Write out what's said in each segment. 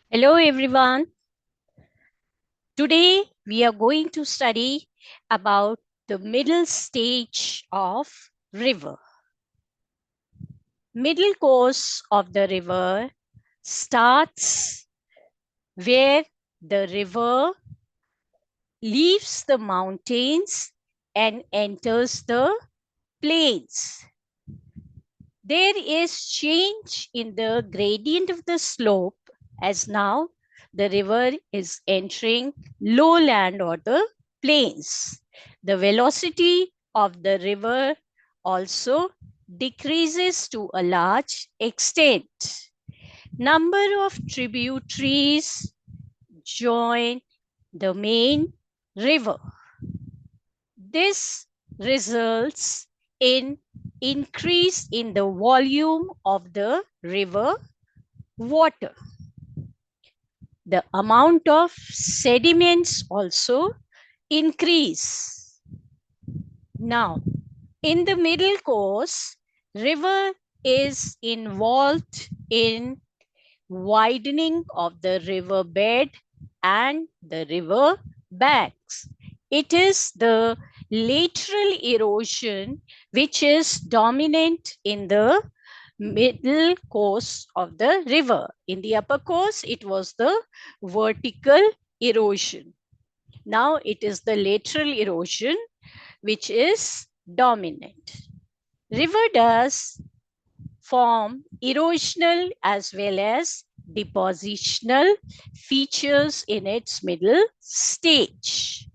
Hello everyone. Today we are going to study about the middle stage of river. Middle course of the river starts where the river leaves the mountains and enters the plains. There is change in the gradient of the slope as now the river is entering lowland or the plains. The velocity of the river also decreases to a large extent. Number of tributaries join the main river. This results in increase in the volume of the river water. The amount of sediments also increase. Now, in the middle course, river is involved in widening of the river bed and the river banks. It is the lateral erosion which is dominant in the middle course of the river. In the upper course, it was the vertical erosion. Now it is the lateral erosion which is dominant. River does form erosional as well as depositional features in its middle stage.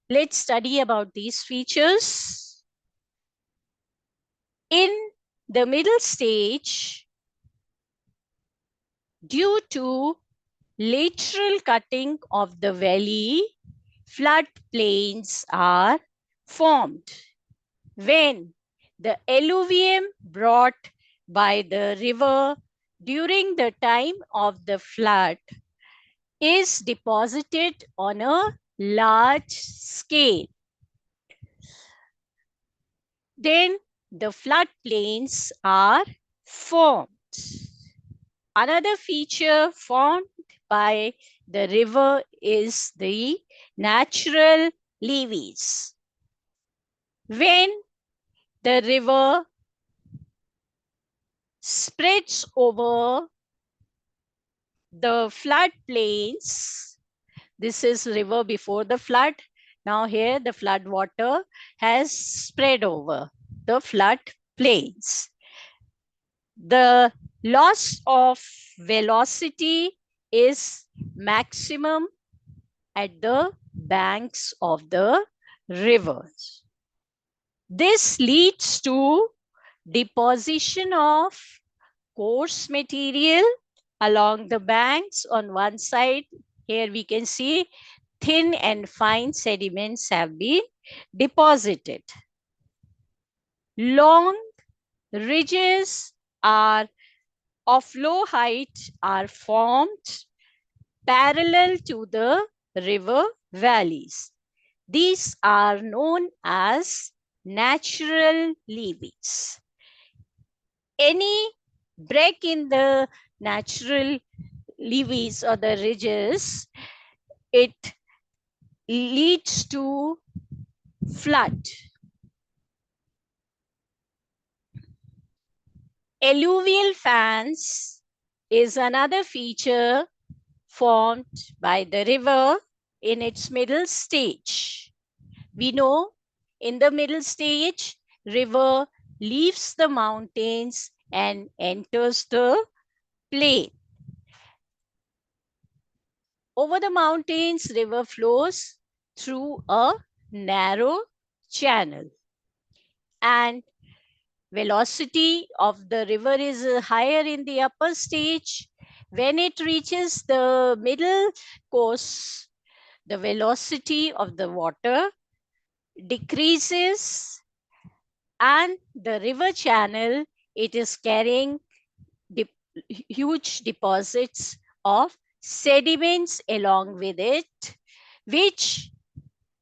Let's study about these features. In the middle stage, due to lateral cutting of the valley, flood plains are formed. When the alluvium brought by the river during the time of the flood is deposited on a large scale, then the floodplains are formed. Another feature formed by the river is the natural levees. When the river spreads over the floodplains, this is river before the flood. Now here the flood water has spread over the flood plains. The loss of velocity is maximum at the banks of the rivers. This leads to deposition of coarse material along the banks. On one side, here we can see thin and fine sediments have been deposited. Long ridges are of low height are formed parallel to the river valleys. These are known as natural levees. Any break in the natural levees or the ridges, it leads to flood. Alluvial fans is another feature formed by the river in its middle stage. We know in the middle stage, river leaves the mountains and enters the plain. Over the mountains, river flows through a narrow channel, and velocity of the river is higher in the upper stage. When it reaches the middle course, the velocity of the water decreases, and the river channel, it is carrying huge deposits of sediments along with it, which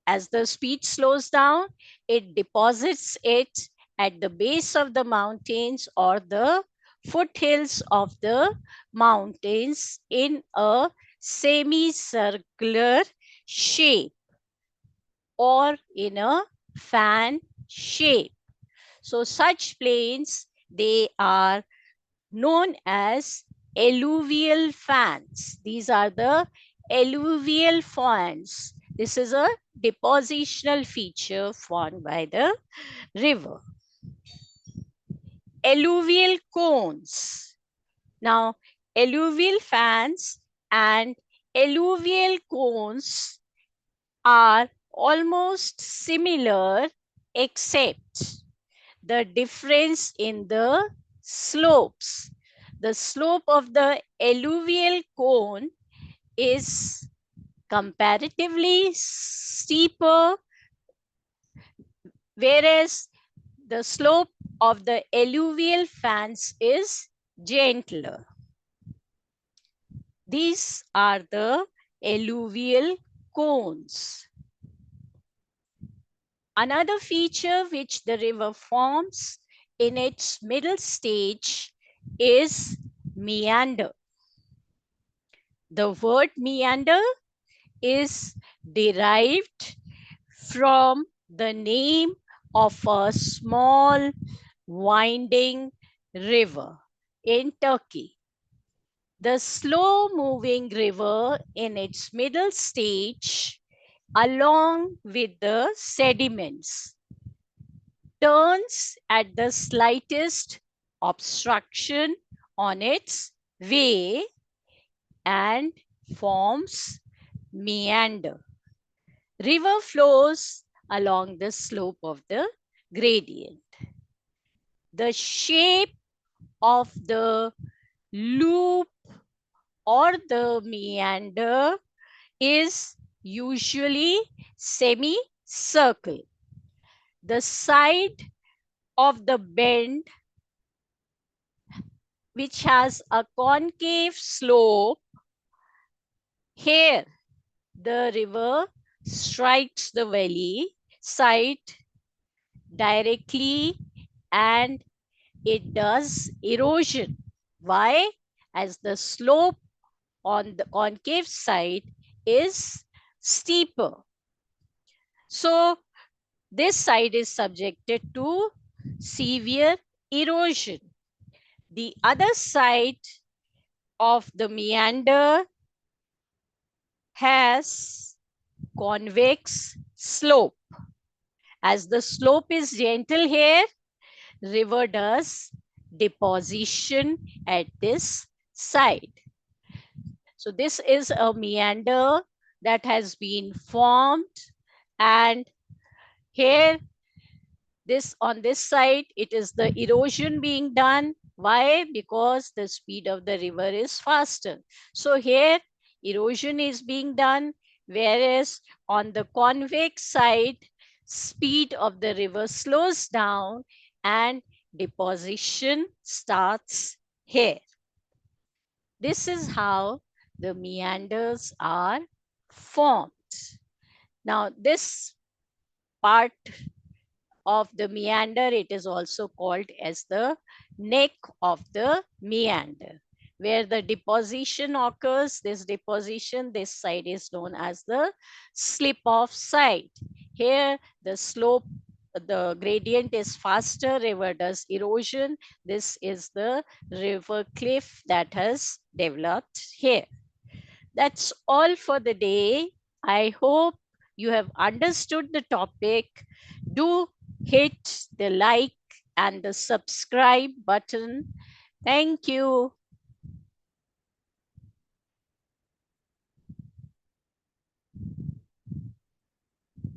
as the speed slows down, it deposits it at the base of the mountains or the foothills of the mountains in a semicircular shape or in a fan shape. So such plains, they are known as alluvial fans. These are the alluvial fans. This is a depositional feature formed by the river. Alluvial cones. Now, alluvial fans and alluvial cones are almost similar, except the difference in the slopes. The slope of the alluvial cone is comparatively steeper, whereas the slope of the alluvial fans is gentler. These are the alluvial cones. Another feature which the river forms in its middle stage is meander. The word meander is derived from the name of a small winding river in Turkey. The slow moving river in its middle stage, along with the sediments, turns at the slightest obstruction on its way and forms meander. River flows along the slope of the gradient. The shape of the loop or the meander is usually semicircle. The side of the bend, which has a concave slope, here the river strikes the valley side directly and it does erosion. Why? As the slope on the concave side is steeper. So this side is subjected to severe erosion. The other side of the meander has convex slope. As the slope is gentle here, river does deposition at this side. So this is a meander that has been formed, and here on this side it is the erosion being done. Why? Because the speed of the river is faster. So here erosion is being done, whereas on the convex side speed of the river slows down and deposition starts here. This is how the meanders are formed. Now this part of the meander, it is also called as the neck of the meander. Where the deposition occurs, this deposition, this side is known as the slip-off side. Here the slope, the gradient is faster, river does erosion. This is the river cliff that has developed here. That's all for the day. I hope you have understood the topic. Do hit the like and the subscribe button. Thank you.